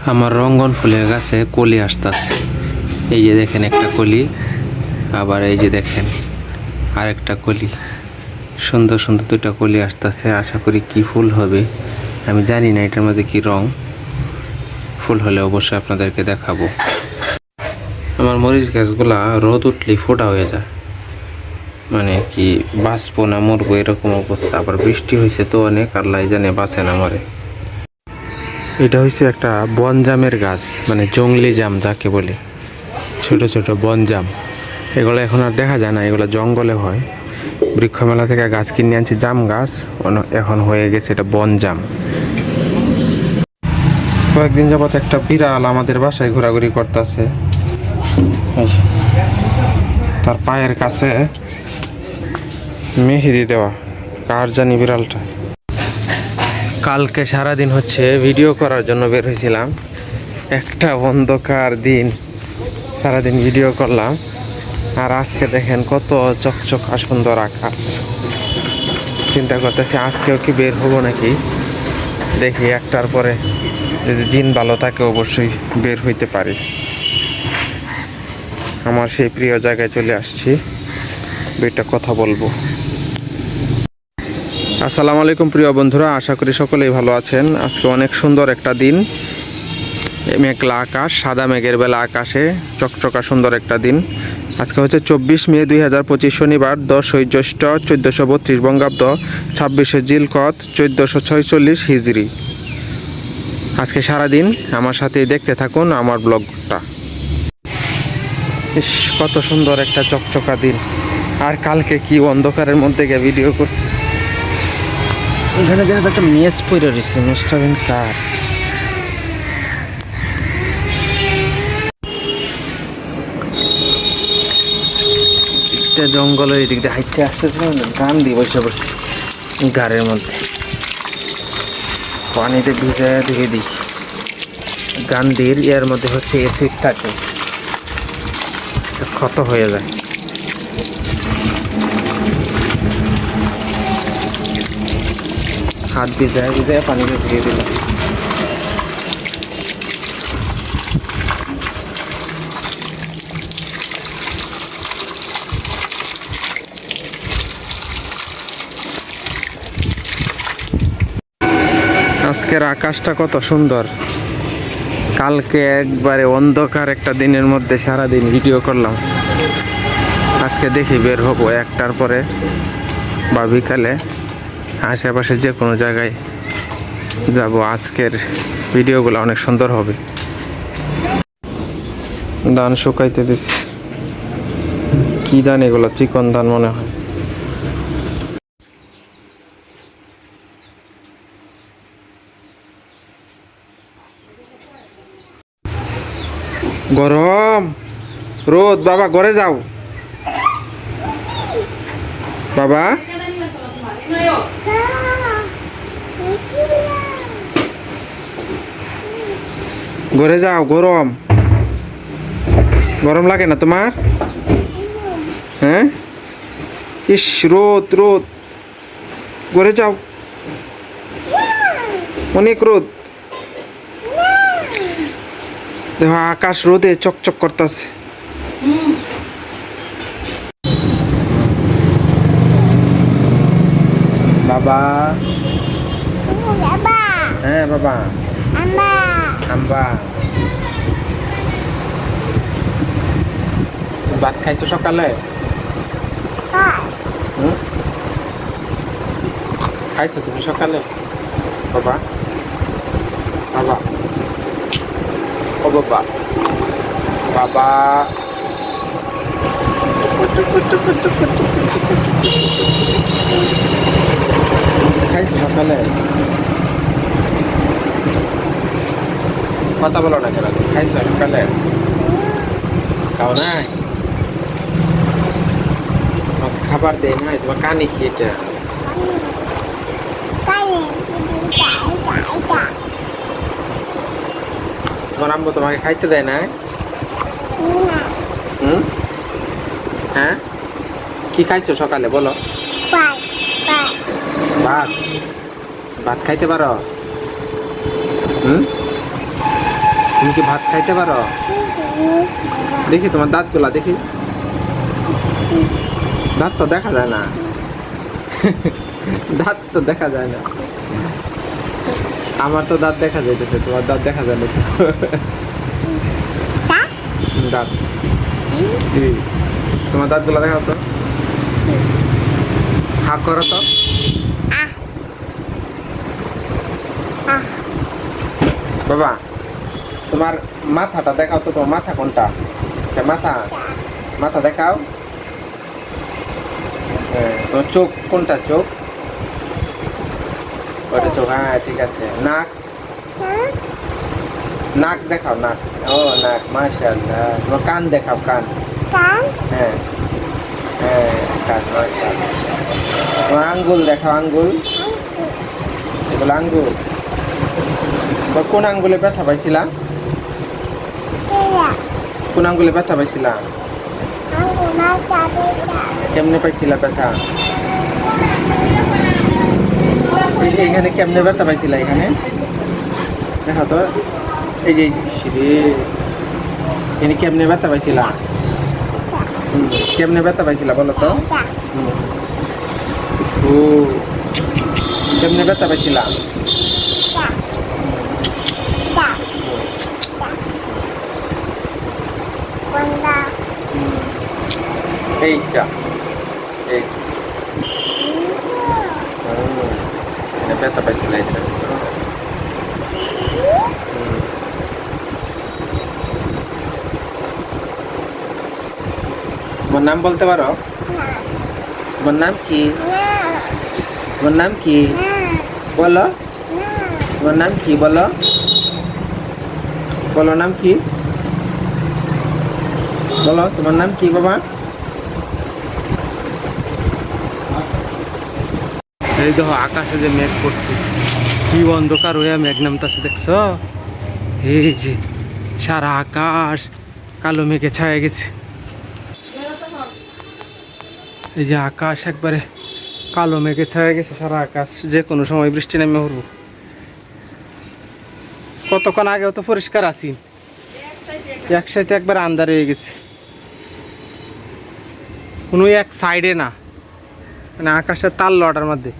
আমার রঙ্গন ফুলের গাছে কলি আসতেছে। এই যে দেখেন একটা কলি, আবার এই যে দেখেন আরেকটা কলি। সুন্দর সুন্দর দুইটা কলি আসতেছে। আশা করি কি ফুল হবে আমি জানি না, এটার মধ্যে কি রং। ফুল হলে অবশ্যই আপনাদেরকে দেখাবো। আমার মরিচ গাছগুলা রোদ উঠলেই ফোটা হয়ে যায়, মানে কি বাঁচবো না মরবো এরকম অবস্থা। আবার বৃষ্টি হয়েছে তো অনেক, আল্লাহ জানে বাঁচে না মরে। এটা হচ্ছে একটা বনজামের গাছ, মানে জঙ্গলি জাম যাকে বলে, ছোট ছোট বনজাম। এগুলো এখন আর দেখা যায় না, এগুলো জঙ্গলে হয়। বৃক্ষ মেলা থেকে গাছ কিনে আনছি, জাম গাছ, এখন হয়ে গেছে এটা বনজাম। কয়েকদিন যাবত একটা বিড়াল আমাদের বাসায় ঘোরাঘুরি করতেছে। তার পায়ের কাছে মেহেদি দেওয়া, কার জানি বিড়ালটা। কালকে সারাদিন হচ্ছে ভিডিও করার জন্য বের হয়েছিলাম। একটা অন্ধকার দিন, সারাদিন ভিডিও করলাম। আর আজকে দেখেন কত চকচকা সুন্দর আকাশ। চিন্তা করতেছি আজকেও কি বের হবো নাকি, দেখি একটার পরে যদি দিন ভালো থাকে অবশ্যই বের হইতে পারি। আমার সেই প্রিয় জায়গায় চলে আসছি, দুইটা কথা বলবো। আসসালামু আলাইকুম প্রিয় বন্ধুরা, আশা করি সকলেই ভালো আছেন। আজকে অনেক সুন্দর একটা দিন, মেঘলা আকাশ, সাদা মেঘের বেলা আকাশে চকচকা সুন্দর একটা দিন। আজকে হচ্ছে 24 মে 2025 শনিবার, 10 জ্যৈষ্ঠ 1432 বঙ্গাব্দ, 26 জিলকত 1446 হিজরি। আজকে সারাদিন আমার সাথে দেখতে থাকুন আমার ব্লগটা। ইস, কত সুন্দর একটা চকচকা দিন। আর কালকে কি অন্ধকারের মধ্যে গিয়ে ভিডিও করছি। এখানে দেখা যাচ্ছে একটা মেস পড়ে রয়েছে, মেসটা কার? জঙ্গলের এদিক দিয়ে হাইটে আসতেছে, গান দিয়ে বসে পড়ছি গাড়ির মধ্যে, পানিতে ভিজে ধুয়ে দিই। গান্ধীর এর মধ্যে হচ্ছে এসিড থাকে, ক্ষত হয়ে যায়। হাত ভিজায় ভিজায় পানিতে ধুয়ে দিলাম। আজকের আকাশটা কত সুন্দর। কালকে একবারে অন্ধকার একটা দিনের মধ্যে সারাদিন ভিডিও করলাম। আজকে দেখি বের হবো একটার পরে বা বিকালে, আশেপাশে যে কোনো জায়গায় যাব। আজকের ভিডিওগুলো অনেক সুন্দর হবে। ধান শুকাইতে দিছি। কি ধান এগুলো? চিকন ধান মনে হয়। গরম, রোদ, বাবা ঘরে যাও। বাবা ঘরে যাও, গরম। গরম লাগে না তোমার? হ্যাঁ, ইস, রোদ রোদ, ঘরে যাও, অনেক রোদ। দেখো আকাশ রোদে চকচক করতেছে। বাবা, হ্যাঁ বাবা, আম্বা। ভাত খাইছো সকালে? খাইছো তুমি সকালে? বাবা, বাবা, ও বাবা, বাবা, খাইছো সকালে? কথা বলো না কেন? খাইছো সকালে? খাও নাই? খাবার দেয় নাই? তোমার কানে কি এটা? তোমার আম্মু তোমাকে খাইতে দেয় না? হ্যাঁ, কি খাইছো সকালে বলো? ভাত। ভাত খাইতে পারো? তুমি কি ভাত খাইতে পারো? দেখি তোমার দাঁতগুলা দেখি। দাঁত তো দেখা যায় না। দাঁত তো দেখা যায় না। আমার তো দাঁত দেখা যাইতেছে, তোমার দাঁত দেখা যায় না তো। দাঁত তোমার দাঁতগুলো দেখাও তো। হা করো তো। বাবা তোমার মাথাটা দেখাও তো, তোমার মাথা কোনটা? মাথা মাথা দেখাও। হ্যাঁ, তোমার চোখ কোনটা? চোখ ওটা চোখ, হ্যাঁ ঠিক আছে। নাক নাক দেখাও, নাক। ও নাক, মাশাআল্লাহ। তোমার কান দেখাও, কান। হ্যাঁ হ্যাঁ কান, মাশাআল্লাহ। তোমার আঙ্গুল দেখাও, আঙ্গুল। এগুলো আঙ্গুল। কোন আঙ্গুলে ব্যথা পাইছিলাম? কোন আঙ্গুলে ব্যথা পাইছিলাম? কেমনে পাইছিলা ব্যথা? এইখানে কেমনে ব্যথা পাইছিলা? এখানে দেখা তো। এই যে এখানে কেমনে ব্যথা পাইছিলা? কেমনে ব্যথা পাইছিলা বলো তো? ও কেমনে ব্যথা পাইছিলা? এইটা এই ব্যথা পাইছিলা এটা। তোমার নাম বলতে পারো? তোমার নাম কি? তোমার নাম কি বলো? তোমার নাম কি বলো? বলো নাম কি? বলো তোমার নাম কি বাবা? এই দেখো আকাশে যে মেঘ পড়ছে, কি অন্ধকার হয়ে মেঘ নামতেছে দেখছো? এই যে সারা আকাশ কালো মেঘে ছায়া গেছে। এই যে আকাশ একবারে কালো মেঘে ছায়া গেছে, সারা আকাশ যে কোনো সময় বৃষ্টি নেমে পড়বো। কতক্ষণ আগেও তো পরিষ্কার আছি, একসাথে একবার আন্ধার হয়ে গেছে। কোনো এক সাইডে না, মানে আকাশের তার লটার মধ্যে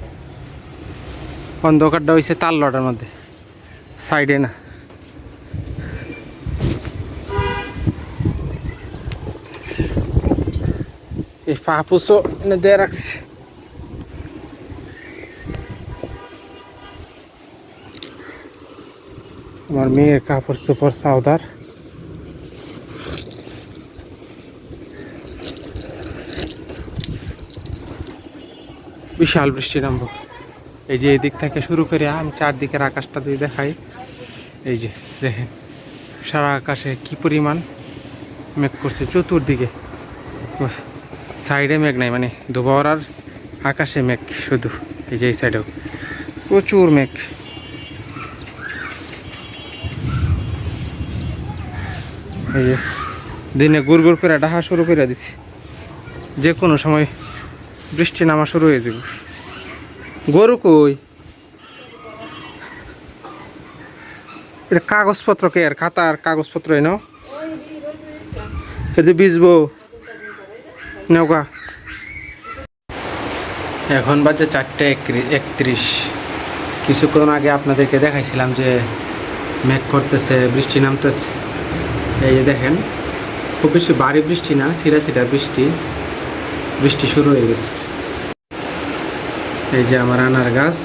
অন্ধকারটা হয়েছে, তার লটার মধ্যে, সাইডে না। এই পাপুসও এনে দিয়ে রাখছে। আমার মেয়ের কাপড় চোপড় সাউদার। বিশাল বৃষ্টি নামবো। এই যে এদিক থেকে শুরু করে আমি চারদিকের আকাশটা দিয়ে দেখাই। এই যে দেখেন সারা আকাশে কি পরিমাণ মেঘ করছে, চতুর্দিকে সাইডে মেঘ নাই, মানে দুবারার আকাশে মেঘ শুধু। এই যে এই সাইডেও প্রচুর মেঘ। এই যে দিনে গুড় গুড় করে ডাহা শুরু করে দিছি, যে কোনো সময় বৃষ্টি নামা শুরু হয়ে যাবে। গরু কই? এটা কাগজপত্র কে আর খাতার কাগজপত্র এনো এতে বিজবো নৌকা। এখন বাজে 4:31। কিছুক্ষণ আগে আপনাদেরকে দেখাইছিলাম যে মেঘ করতেছে, বৃষ্টি নামতেছে। এই যে দেখেন খুব বেশি ভারী বৃষ্টি না, ছিটা ছিটা বৃষ্টি, বৃষ্টি শুরু হয়ে গেছে। এই যে আমার আনার গাছ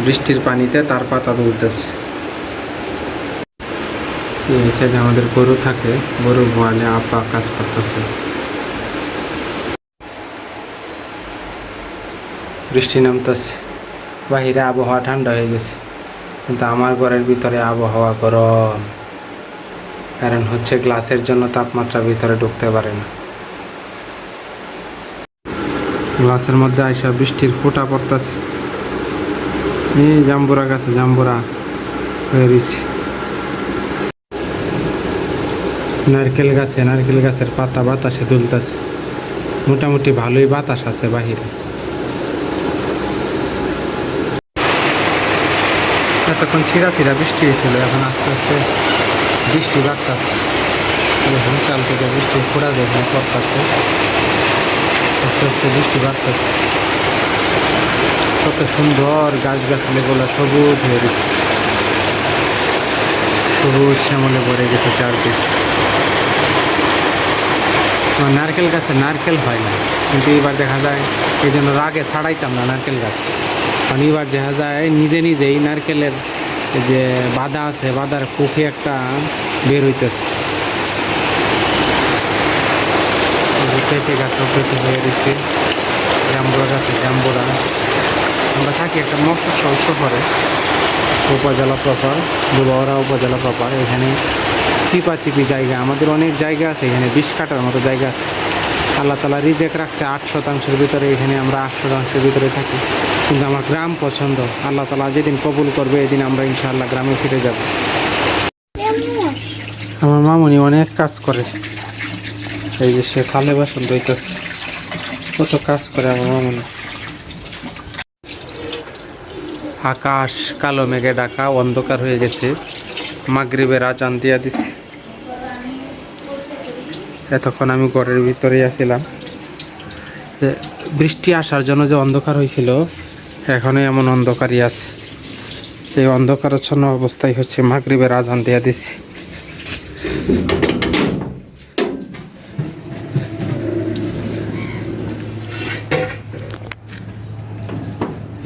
বৃষ্টির পানিতে তার পাতা দুলতেছে। এই সাইডে আমাদের গরু থাকে, গরু গোয়ালে আপা কাজ করতেছে। বৃষ্টি নামতেছে, বাহিরে আবহাওয়া ঠান্ডা হয়ে গেছে, কিন্তু আমার ঘরের ভিতরে আবহাওয়া গরম। কারণ হচ্ছে গ্লাসের জন্য তাপমাত্রা ভিতরে ঢুকতে পারে না। গ্লাসের মধ্যে আইসা বৃষ্টির ফোঁটা পড়তেছে। এই জাম্বুরা গাছে জাম্বুরা হয়ে রয়েছে। নারকেল গাছের পাতা বাতাসে দুলতেছে। মোটামুটি ভালোই বাতাস আছে বাহিরে। এতক্ষণ ছিঁড়া ছিঁড়া বৃষ্টি হয়েছিল, এখন আস্তে আস্তে বৃষ্টি বাড়তেছে। এখন চাল থেকে বৃষ্টি ফোড়া যেখানে পড়তেছে, আস্তে আস্তে বৃষ্টি বাড়তেছে। কত সুন্দর গাছগাছালিগুলো সবুজ হয়ে গেছে, সবুজ শ্যামলে ভরে গেছে চারদিক। নারকেল গাছে নারকেল হয় না, কিন্তু এবার দেখা যায়, এই জন্য রাগে ছাড়াইতাম না নারকেল গাছ। কারণ এবার দেখা যায় নিজে নিজেই নারকেলের যে বাধা আছে, বাধার কুফি একটা বের হইতেছে। পেঁপে গাছও পেঁপে হয়ে গেছে, জাম্বুরা গাছে জাম্বুরা। আমরা থাকি একটা মফস্বল শহরে, উপজেলা প্রপার, দুবাওরা উপজেলা প্রপার। এখানে চিপাচিপি জায়গা, আমাদের অনেক জায়গা আছে, এখানে 20 কাঠার মতো জায়গা আছে। আল্লাহ তাআলা রিজেক রাখছে 8% ভিতরে, এখানে আমরা 8% ভিতরে থাকি। কিন্তু আমার গ্রাম পছন্দ, আল্লাহ তাআলা যেদিন কবুল করবে এদিন আমরা ইনশাআল্লাহ গ্রামে ফিরে যাব। আমার মামুনি অনেক কাজ করে, এই যে সে থালে বাসন ধুইতেছে, কত কাজ করে আমার মামুনি। আকাশ কালো মেঘে ঢাকা, অন্ধকার হয়ে গেছে, মাগরিবের আজান দিয়া দিছে। এতক্ষণ আমি ঘরের ভিতরেই আছিলাম, বৃষ্টি আসার জন্য যে অন্ধকার হয়েছিল, এখনো এমন অন্ধকারই আছে। এই অন্ধকারাচ্ছন্ন অবস্থায় হচ্ছে মাগরিবের আজান দিয়া দিছি।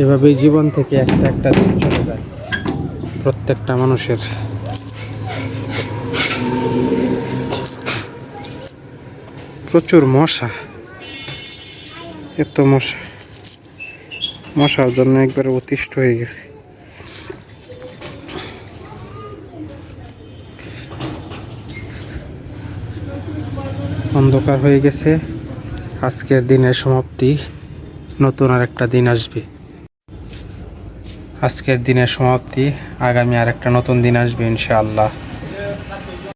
এভাবেই জীবন থেকে একটা একটা দিন চলে যায় প্রত্যেকটা মানুষের। প্রচুর মশা, এত মশা, মশার জন্য একবারে অতিষ্ঠ হয়ে গেছে। অন্ধকার হয়ে গেছে, আজকের দিনের সমাপ্তি, নতুন আর একটা দিন আসবে। আজকের দিনের সমাপ্তি, আগামী আর একটা নতুন দিন আসবে ইনশাআল্লাহ।